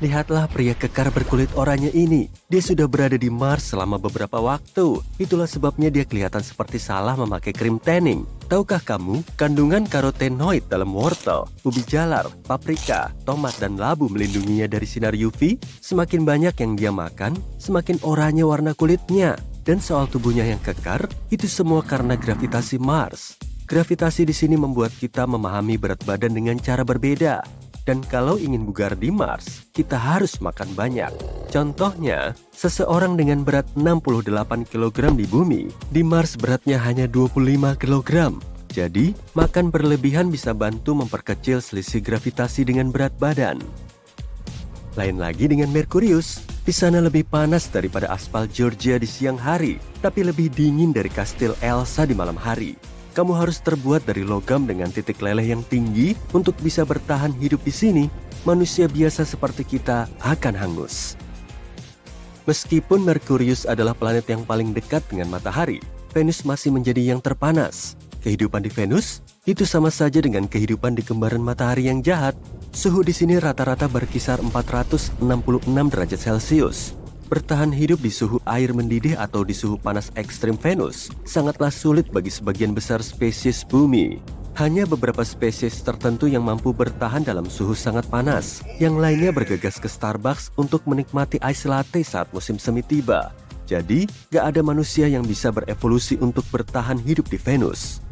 Lihatlah pria kekar berkulit oranye ini. Dia sudah berada di Mars selama beberapa waktu. Itulah sebabnya dia kelihatan seperti salah memakai krim tanning. Tahukah kamu, kandungan karotenoid dalam wortel, ubi jalar, paprika, tomat, dan labu melindunginya dari sinar UV? Semakin banyak yang dia makan, semakin oranye warna kulitnya. Dan soal tubuhnya yang kekar, itu semua karena gravitasi Mars. Gravitasi di sini membuat kita memahami berat badan dengan cara berbeda. Dan kalau ingin bugar di Mars, kita harus makan banyak. Contohnya, seseorang dengan berat 68 kg di bumi, di Mars beratnya hanya 25 kg. Jadi, makan berlebihan bisa bantu memperkecil selisih gravitasi dengan berat badan. Lain lagi dengan Merkurius. Di sana lebih panas daripada aspal Georgia di siang hari, tapi lebih dingin dari kastil Elsa di malam hari. Kamu harus terbuat dari logam dengan titik leleh yang tinggi untuk bisa bertahan hidup di sini. Manusia biasa seperti kita akan hangus. Meskipun Merkurius adalah planet yang paling dekat dengan matahari, Venus masih menjadi yang terpanas. Kehidupan di Venus itu sama saja dengan kehidupan di kembaran matahari yang jahat. Suhu di sini rata-rata berkisar 466 derajat Celcius. Bertahan hidup di suhu air mendidih atau di suhu panas ekstrim Venus sangatlah sulit bagi sebagian besar spesies bumi. Hanya beberapa spesies tertentu yang mampu bertahan dalam suhu sangat panas. Yang lainnya bergegas ke Starbucks untuk menikmati ice latte saat musim semi tiba. Jadi, gak ada manusia yang bisa berevolusi untuk bertahan hidup di Venus.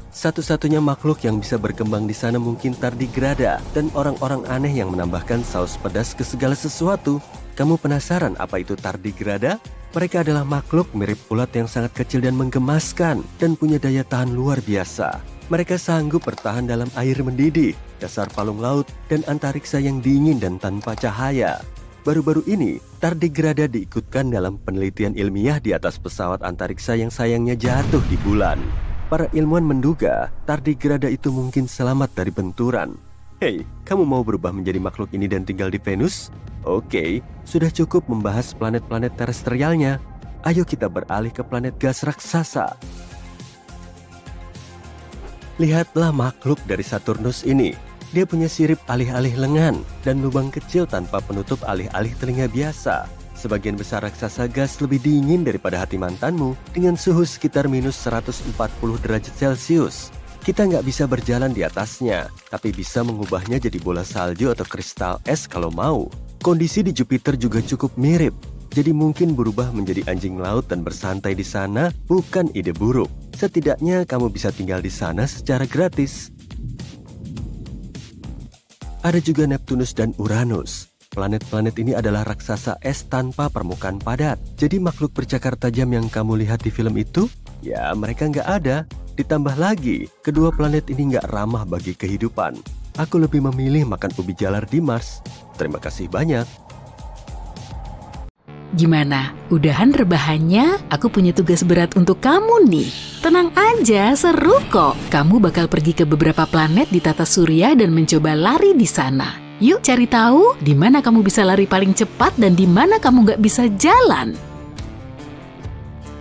Satu-satunya makhluk yang bisa berkembang di sana mungkin tardigrada dan orang-orang aneh yang menambahkan saus pedas ke segala sesuatu. Kamu penasaran apa itu tardigrada? Mereka adalah makhluk mirip ulat yang sangat kecil dan menggemaskan dan punya daya tahan luar biasa. Mereka sanggup bertahan dalam air mendidih, dasar palung laut, dan antariksa yang dingin dan tanpa cahaya. Baru-baru ini, tardigrada diikutkan dalam penelitian ilmiah di atas pesawat antariksa yang sayangnya jatuh di bulan. Para ilmuwan menduga tardigrada itu mungkin selamat dari benturan. Hei, kamu mau berubah menjadi makhluk ini dan tinggal di Venus? Oke, sudah cukup membahas planet-planet terestrialnya. Ayo kita beralih ke planet gas raksasa. Lihatlah makhluk dari Saturnus ini. Dia punya sirip alih-alih lengan dan lubang kecil tanpa penutup alih-alih telinga biasa. Sebagian besar raksasa gas lebih dingin daripada hati mantanmu dengan suhu sekitar minus 140 derajat Celcius. Kita nggak bisa berjalan di atasnya, tapi bisa mengubahnya jadi bola salju atau kristal es kalau mau. Kondisi di Jupiter juga cukup mirip, jadi mungkin berubah menjadi anjing laut dan bersantai di sana bukan ide buruk. Setidaknya kamu bisa tinggal di sana secara gratis. Ada juga Neptunus dan Uranus. Planet-planet ini adalah raksasa es tanpa permukaan padat. Jadi makhluk bercakar tajam yang kamu lihat di film itu, ya mereka nggak ada. Ditambah lagi, kedua planet ini nggak ramah bagi kehidupan. Aku lebih memilih makan ubi jalar di Mars. Terima kasih banyak. Gimana? Udahan rebahannya? Aku punya tugas berat untuk kamu nih. Tenang aja, seru kok. Kamu bakal pergi ke beberapa planet di tata surya dan mencoba lari di sana. Yuk cari tahu di mana kamu bisa lari paling cepat dan di mana kamu nggak bisa jalan.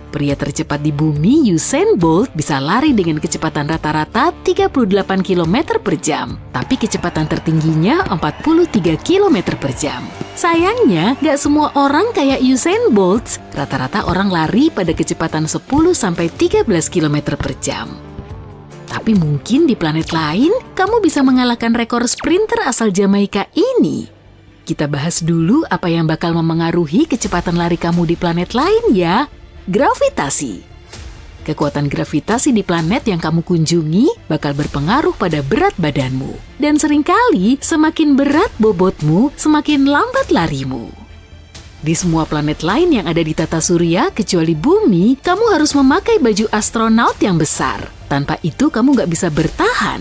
Pria tercepat di bumi, Usain Bolt, bisa lari dengan kecepatan rata-rata 38 km per jam. Tapi kecepatan tertingginya 43 km per jam. Sayangnya, nggak semua orang kayak Usain Bolt. Rata-rata orang lari pada kecepatan 10-13 km per jam. Tapi mungkin di planet lain, kamu bisa mengalahkan rekor sprinter asal Jamaika ini. Kita bahas dulu apa yang bakal memengaruhi kecepatan lari kamu di planet lain ya. Gravitasi. Kekuatan gravitasi di planet yang kamu kunjungi bakal berpengaruh pada berat badanmu. Dan seringkali, semakin berat bobotmu, semakin lambat larimu. Di semua planet lain yang ada di tata surya, kecuali bumi, kamu harus memakai baju astronaut yang besar. Tanpa itu, kamu nggak bisa bertahan.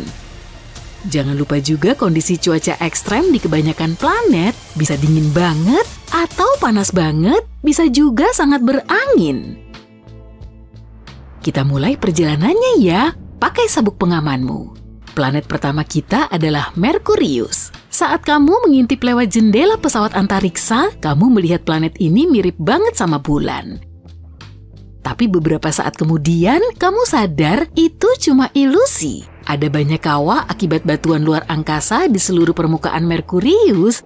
Jangan lupa juga kondisi cuaca ekstrem di kebanyakan planet, bisa dingin banget, atau panas banget, bisa juga sangat berangin. Kita mulai perjalanannya ya, pakai sabuk pengamanmu. Planet pertama kita adalah Merkurius. Saat kamu mengintip lewat jendela pesawat antariksa, kamu melihat planet ini mirip banget sama bulan. Tapi beberapa saat kemudian, kamu sadar itu cuma ilusi. Ada banyak kawah akibat batuan luar angkasa di seluruh permukaan Merkurius.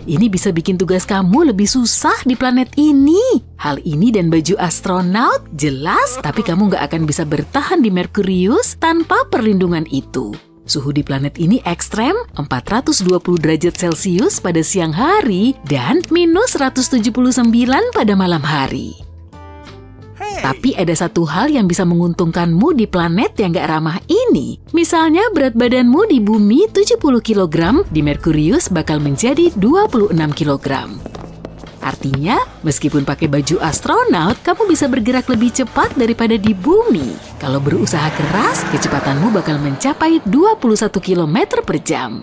Ini bisa bikin tugas kamu lebih susah di planet ini. Hal ini dan baju astronaut jelas, tapi kamu nggak akan bisa bertahan di Merkurius tanpa perlindungan itu. Suhu di planet ini ekstrem, 420 derajat Celcius pada siang hari dan minus 179 pada malam hari. Tapi ada satu hal yang bisa menguntungkanmu di planet yang gak ramah ini. Misalnya berat badanmu di bumi 70 kg, di Merkurius bakal menjadi 26 kg. Artinya, meskipun pakai baju astronaut, kamu bisa bergerak lebih cepat daripada di bumi. Kalau berusaha keras, kecepatanmu bakal mencapai 21 km per jam.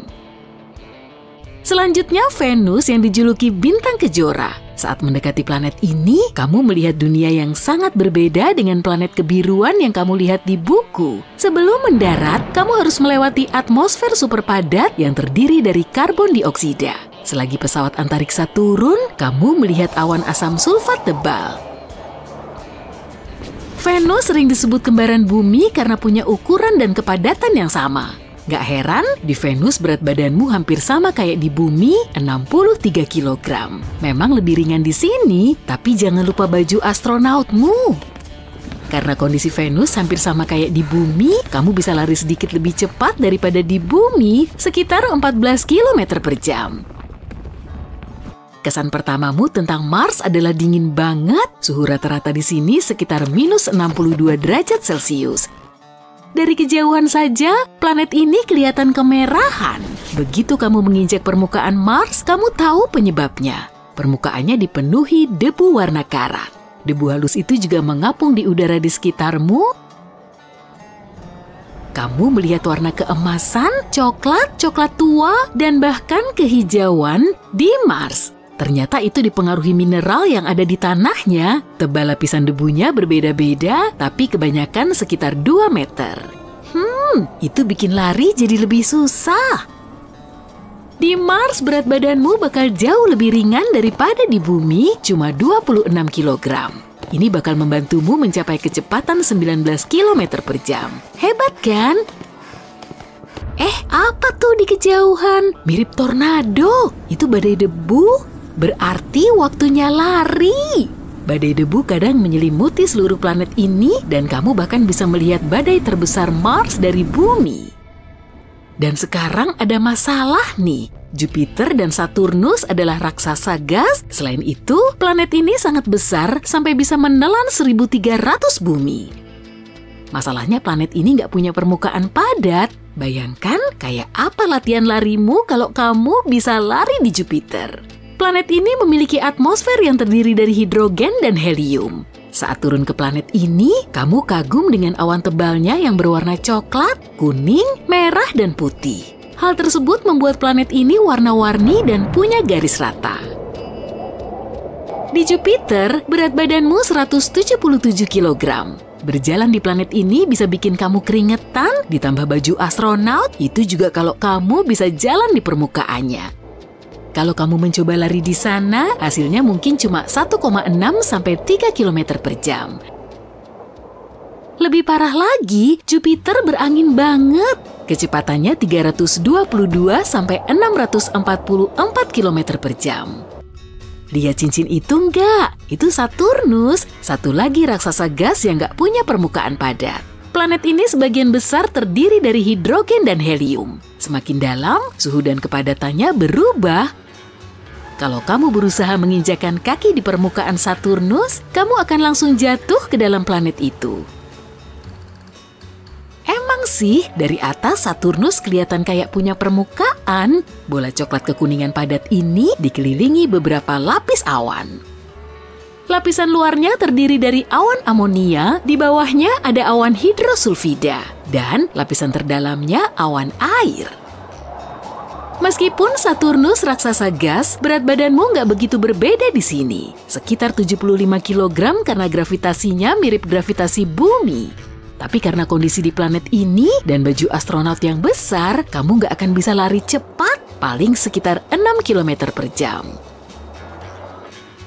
Selanjutnya, Venus yang dijuluki bintang kejora. Saat mendekati planet ini, kamu melihat dunia yang sangat berbeda dengan planet kebiruan yang kamu lihat di buku. Sebelum mendarat, kamu harus melewati atmosfer super padat yang terdiri dari karbon dioksida. Selagi pesawat antariksa turun, kamu melihat awan asam sulfat tebal. Venus sering disebut kembaran bumi karena punya ukuran dan kepadatan yang sama. Gak heran, di Venus berat badanmu hampir sama kayak di bumi, 63 kg. Memang lebih ringan di sini, tapi jangan lupa baju astronautmu. Karena kondisi Venus hampir sama kayak di bumi, kamu bisa lari sedikit lebih cepat daripada di bumi, sekitar 14 km per jam. Kesan pertamamu tentang Mars adalah dingin banget. Suhu rata-rata di sini sekitar minus 62 derajat Celcius. Dari kejauhan saja, planet ini kelihatan kemerahan. Begitu kamu menginjak permukaan Mars, kamu tahu penyebabnya. Permukaannya dipenuhi debu warna karat. Debu halus itu juga mengapung di udara di sekitarmu. Kamu melihat warna keemasan, coklat, coklat tua, dan bahkan kehijauan di Mars. Ternyata itu dipengaruhi mineral yang ada di tanahnya. Tebal lapisan debunya berbeda-beda, tapi kebanyakan sekitar 2 meter. Itu bikin lari jadi lebih susah. Di Mars, berat badanmu bakal jauh lebih ringan daripada di bumi, cuma 26 kg. Ini bakal membantumu mencapai kecepatan 19 km per jam. Hebat kan? Apa tuh di kejauhan? Mirip tornado. Itu badai debu. Berarti waktunya lari. Badai debu kadang menyelimuti seluruh planet ini dan kamu bahkan bisa melihat badai terbesar Mars dari bumi. Dan sekarang ada masalah nih. Jupiter dan Saturnus adalah raksasa gas. Selain itu, planet ini sangat besar sampai bisa menelan 1.300 bumi. Masalahnya planet ini nggak punya permukaan padat. Bayangkan kayak apa latihan larimu kalau kamu bisa lari di Jupiter. Planet ini memiliki atmosfer yang terdiri dari hidrogen dan helium. Saat turun ke planet ini, kamu kagum dengan awan tebalnya yang berwarna coklat, kuning, merah, dan putih. Hal tersebut membuat planet ini warna-warni dan punya garis rata. Di Jupiter, berat badanmu 177 kg. Berjalan di planet ini bisa bikin kamu keringetan, ditambah baju astronaut, itu juga kalau kamu bisa jalan di permukaannya. Kalau kamu mencoba lari di sana, hasilnya mungkin cuma 1,6 sampai 3 km per jam. Lebih parah lagi, Jupiter berangin banget. Kecepatannya 322 sampai 644 km per jam. Lihat cincin itu enggak? Itu Saturnus, satu lagi raksasa gas yang enggak punya permukaan padat. Planet ini sebagian besar terdiri dari hidrogen dan helium. Semakin dalam, suhu dan kepadatannya berubah. Kalau kamu berusaha menginjakan kaki di permukaan Saturnus, kamu akan langsung jatuh ke dalam planet itu. Emang sih, dari atas Saturnus kelihatan kayak punya permukaan. Bola coklat kekuningan padat ini dikelilingi beberapa lapis awan. Lapisan luarnya terdiri dari awan amonia, di bawahnya ada awan hidrosulfida, dan lapisan terdalamnya awan air. Meskipun Saturnus raksasa gas, berat badanmu nggak begitu berbeda di sini. Sekitar 75 kg karena gravitasinya mirip gravitasi bumi. Tapi karena kondisi di planet ini dan baju astronaut yang besar, kamu nggak akan bisa lari cepat, paling sekitar 6 km per jam.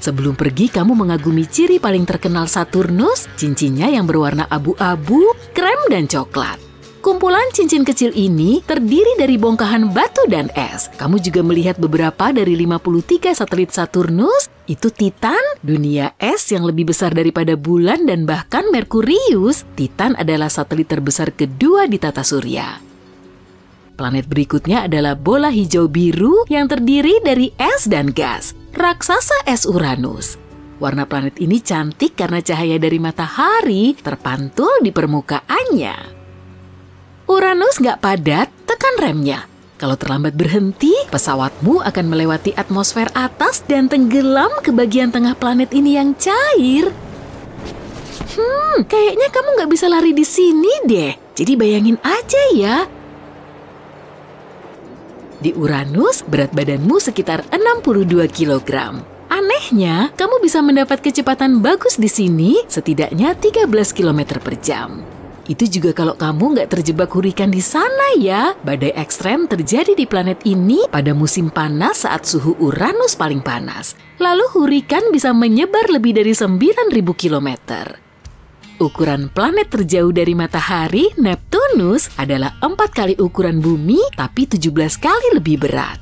Sebelum pergi, kamu mengagumi ciri paling terkenal Saturnus, cincinnya yang berwarna abu-abu, krem, dan coklat. Kumpulan cincin kecil ini terdiri dari bongkahan batu dan es. Kamu juga melihat beberapa dari 53 satelit Saturnus. Itu Titan, dunia es yang lebih besar daripada bulan dan bahkan Merkurius. Titan adalah satelit terbesar kedua di tata surya. Planet berikutnya adalah bola hijau biru yang terdiri dari es dan gas. Raksasa es Uranus. Warna planet ini cantik karena cahaya dari matahari terpantul di permukaannya. Uranus nggak padat, tekan remnya. Kalau terlambat berhenti, pesawatmu akan melewati atmosfer atas dan tenggelam ke bagian tengah planet ini yang cair. Kayaknya kamu nggak bisa lari di sini deh. Jadi bayangin aja ya. Di Uranus, berat badanmu sekitar 62 kg. Anehnya, kamu bisa mendapat kecepatan bagus di sini setidaknya 13 km per jam. Itu juga kalau kamu nggak terjebak hurikan di sana ya. Badai ekstrem terjadi di planet ini pada musim panas saat suhu Uranus paling panas. Lalu hurikan bisa menyebar lebih dari 9.000 km. Ukuran planet terjauh dari matahari, Neptunus, adalah 4 kali ukuran bumi, tapi 17 kali lebih berat.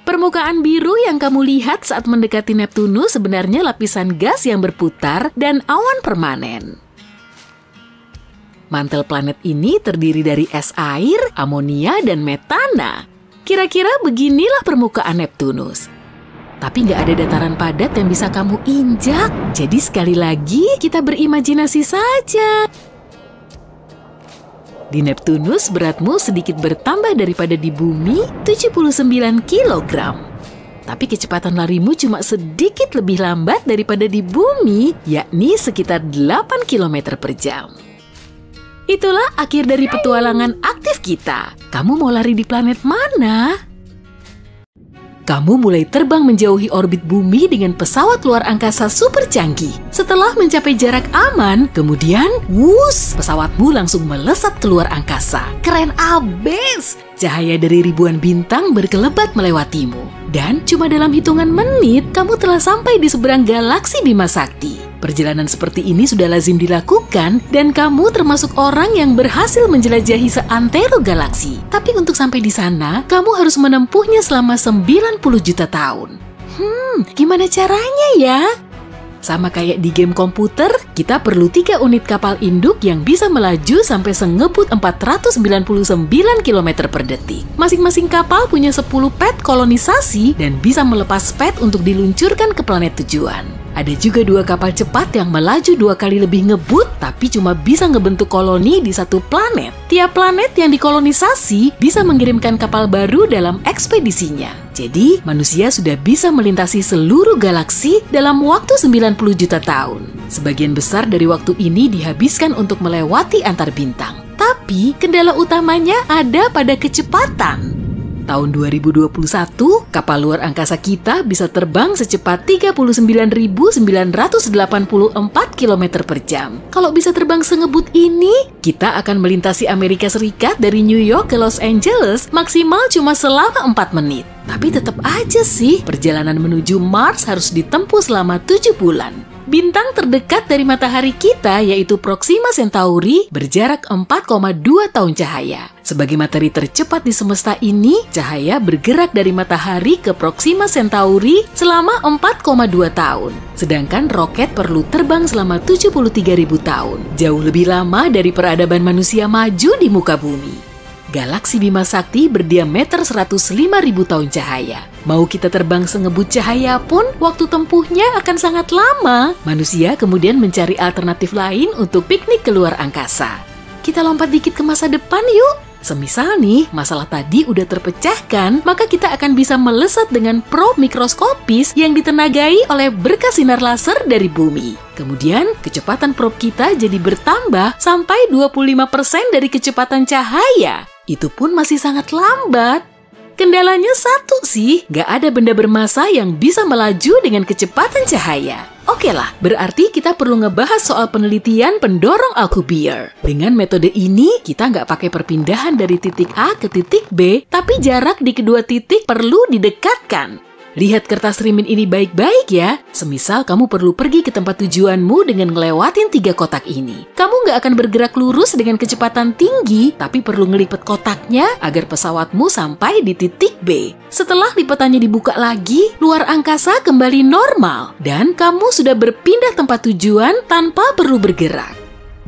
Permukaan biru yang kamu lihat saat mendekati Neptunus sebenarnya lapisan gas yang berputar dan awan permanen. Mantel planet ini terdiri dari es air, amonia, dan metana. Kira-kira beginilah permukaan Neptunus. Tapi nggak ada dataran padat yang bisa kamu injak. Jadi sekali lagi kita berimajinasi saja. Di Neptunus beratmu sedikit bertambah daripada di bumi, 79 kg. Tapi kecepatan larimu cuma sedikit lebih lambat daripada di bumi, yakni sekitar 8 km per jam. Itulah akhir dari petualangan aktif kita. Kamu mau lari di planet mana? Kamu mulai terbang menjauhi orbit bumi dengan pesawat luar angkasa super canggih. Setelah mencapai jarak aman, kemudian, wuss, pesawatmu langsung melesat keluar angkasa. Keren abis! Cahaya dari ribuan bintang berkelebat melewatimu. Dan cuma dalam hitungan menit, kamu telah sampai di seberang galaksi Bima Sakti. Perjalanan seperti ini sudah lazim dilakukan dan kamu termasuk orang yang berhasil menjelajahi seantero galaksi. Tapi untuk sampai di sana, kamu harus menempuhnya selama 90 juta tahun. Gimana caranya ya? Sama kayak di game komputer, kita perlu 3 unit kapal induk yang bisa melaju sampai sengebut 499 km per detik. Masing-masing kapal punya 10 pad kolonisasi dan bisa melepas pad untuk diluncurkan ke planet tujuan. Ada juga 2 kapal cepat yang melaju 2 kali lebih ngebut, tapi cuma bisa ngebentuk koloni di satu planet. Tiap planet yang dikolonisasi bisa mengirimkan kapal baru dalam ekspedisinya. Jadi, manusia sudah bisa melintasi seluruh galaksi dalam waktu 90 juta tahun. Sebagian besar dari waktu ini dihabiskan untuk melewati antar bintang. Tapi, kendala utamanya ada pada kecepatan. Tahun 2021, kapal luar angkasa kita bisa terbang secepat 39.984 km per jam. Kalau bisa terbang sengebut ini, kita akan melintasi Amerika Serikat dari New York ke Los Angeles maksimal cuma selama 4 menit. Tapi tetap aja sih, perjalanan menuju Mars harus ditempuh selama 7 bulan. Bintang terdekat dari matahari kita yaitu Proxima Centauri berjarak 4,2 tahun cahaya. Sebagai matahari tercepat di semesta ini, cahaya bergerak dari matahari ke Proxima Centauri selama 4,2 tahun. Sedangkan roket perlu terbang selama 73.000 tahun. Jauh lebih lama dari peradaban manusia maju di muka bumi. Galaksi Bima Sakti berdiameter 105.000 tahun cahaya. Mau kita terbang sengebut cahaya pun, waktu tempuhnya akan sangat lama. Manusia kemudian mencari alternatif lain untuk piknik keluar angkasa. Kita lompat dikit ke masa depan yuk. Semisal nih, masalah tadi udah terpecahkan, maka kita akan bisa melesat dengan probe mikroskopis yang ditenagai oleh berkas sinar laser dari bumi. Kemudian, kecepatan probe kita jadi bertambah sampai 25% dari kecepatan cahaya. Itu pun masih sangat lambat. Kendalanya satu sih, nggak ada benda bermassa yang bisa melaju dengan kecepatan cahaya. Oke lah, berarti kita perlu ngebahas soal penelitian pendorong Alcubierre. Dengan metode ini, kita nggak pakai perpindahan dari titik A ke titik B, tapi jarak di kedua titik perlu didekatkan. Lihat kertas rimin ini baik-baik ya. Semisal kamu perlu pergi ke tempat tujuanmu dengan ngelewatin 3 kotak ini. Kamu nggak akan bergerak lurus dengan kecepatan tinggi, tapi perlu ngelipet kotaknya agar pesawatmu sampai di titik B. Setelah lipetannya dibuka lagi, luar angkasa kembali normal. Dan kamu sudah berpindah tempat tujuan tanpa perlu bergerak.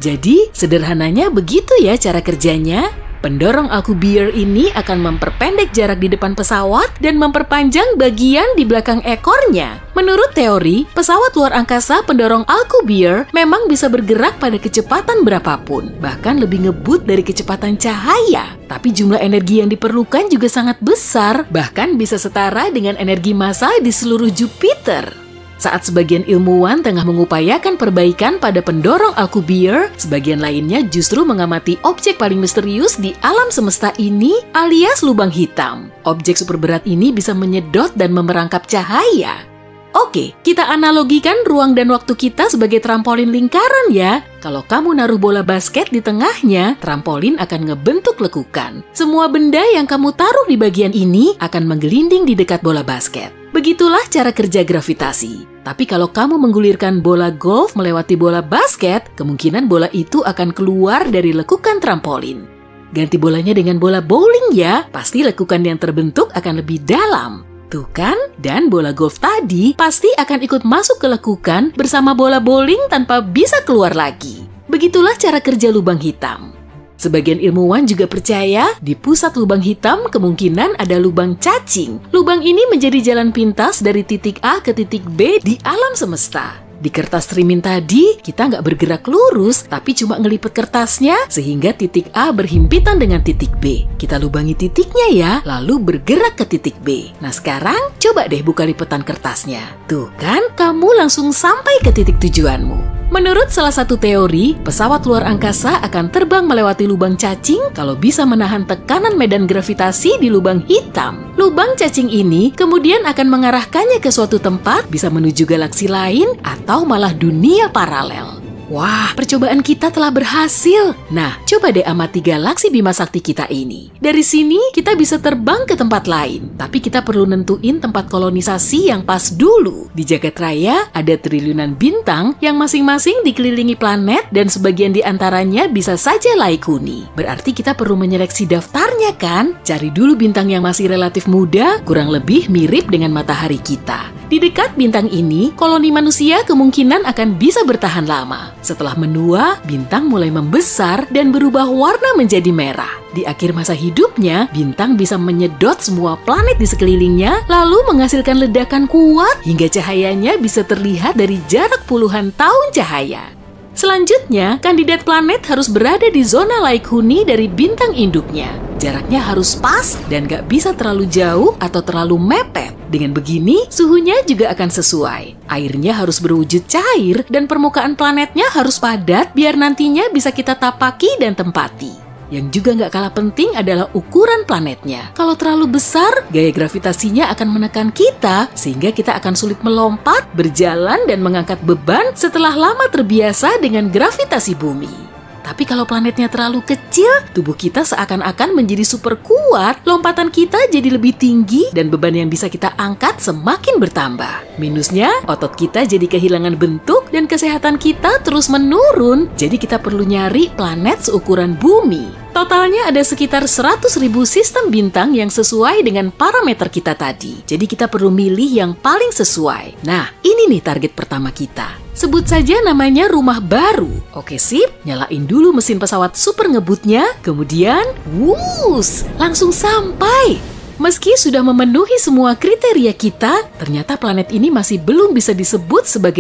Jadi, sederhananya begitu ya cara kerjanya. Pendorong Alcubierre ini akan memperpendek jarak di depan pesawat dan memperpanjang bagian di belakang ekornya. Menurut teori, pesawat luar angkasa pendorong Alcubierre memang bisa bergerak pada kecepatan berapapun, bahkan lebih ngebut dari kecepatan cahaya. Tapi jumlah energi yang diperlukan juga sangat besar, bahkan bisa setara dengan energi massa di seluruh Jupiter. Saat sebagian ilmuwan tengah mengupayakan perbaikan pada pendorong Alcubierre, sebagian lainnya justru mengamati objek paling misterius di alam semesta ini, alias lubang hitam. Objek super berat ini bisa menyedot dan memerangkap cahaya. Oke, kita analogikan ruang dan waktu kita sebagai trampolin lingkaran ya. Kalau kamu naruh bola basket di tengahnya, trampolin akan ngebentuk lekukan. Semua benda yang kamu taruh di bagian ini akan menggelinding di dekat bola basket. Begitulah cara kerja gravitasi. Tapi kalau kamu menggulirkan bola golf melewati bola basket, kemungkinan bola itu akan keluar dari lekukan trampolin. Ganti bolanya dengan bola bowling ya, pasti lekukan yang terbentuk akan lebih dalam. Tuh kan? Dan bola golf tadi pasti akan ikut masuk ke lekukan bersama bola bowling tanpa bisa keluar lagi. Begitulah cara kerja lubang hitam. Sebagian ilmuwan juga percaya di pusat lubang hitam kemungkinan ada lubang cacing. Lubang ini menjadi jalan pintas dari titik A ke titik B di alam semesta. Di kertas rimin tadi, kita nggak bergerak lurus, tapi cuma ngelipet kertasnya sehingga titik A berhimpitan dengan titik B. Kita lubangi titiknya ya, lalu bergerak ke titik B. Nah sekarang, coba deh buka lipetan kertasnya. Tuh kan, kamu langsung sampai ke titik tujuanmu. Menurut salah satu teori, pesawat luar angkasa akan terbang melewati lubang cacing kalau bisa menahan tekanan medan gravitasi di lubang hitam. Lubang cacing ini kemudian akan mengarahkannya ke suatu tempat, bisa menuju galaksi lain atau malah dunia paralel. Wah, percobaan kita telah berhasil. Nah, coba deh amati galaksi Bima Sakti kita ini. Dari sini, kita bisa terbang ke tempat lain. Tapi kita perlu nentuin tempat kolonisasi yang pas dulu. Di jagat raya, ada triliunan bintang yang masing-masing dikelilingi planet dan sebagian di antaranya bisa saja laik huni. Berarti kita perlu menyeleksi daftarnya kan? Cari dulu bintang yang masih relatif muda, kurang lebih mirip dengan matahari kita. Di dekat bintang ini, koloni manusia kemungkinan akan bisa bertahan lama. Setelah menua, bintang mulai membesar dan berubah warna menjadi merah. Di akhir masa hidupnya, bintang bisa menyedot semua planet di sekelilingnya, lalu menghasilkan ledakan kuat hingga cahayanya bisa terlihat dari jarak puluhan tahun cahaya. Selanjutnya, kandidat planet harus berada di zona laik huni dari bintang induknya. Jaraknya harus pas dan gak bisa terlalu jauh atau terlalu mepet. Dengan begini, suhunya juga akan sesuai. Airnya harus berwujud cair dan permukaan planetnya harus padat biar nantinya bisa kita tapaki dan tempati. Yang juga nggak kalah penting adalah ukuran planetnya. Kalau terlalu besar, gaya gravitasinya akan menekan kita, sehingga kita akan sulit melompat, berjalan, dan mengangkat beban setelah lama terbiasa dengan gravitasi bumi. Tapi kalau planetnya terlalu kecil, tubuh kita seakan-akan menjadi super kuat, lompatan kita jadi lebih tinggi, dan beban yang bisa kita angkat semakin bertambah. Minusnya, otot kita jadi kehilangan bentuk, dan kesehatan kita terus menurun, jadi kita perlu nyari planet seukuran bumi. Totalnya ada sekitar 100.000 sistem bintang yang sesuai dengan parameter kita tadi. Jadi kita perlu milih yang paling sesuai. Nah, ini nih target pertama kita. Sebut saja namanya rumah baru. Oke sip, nyalain dulu mesin pesawat super ngebutnya, kemudian wuss, langsung sampai. Meski sudah memenuhi semua kriteria kita, ternyata planet ini masih belum bisa disebut sebagai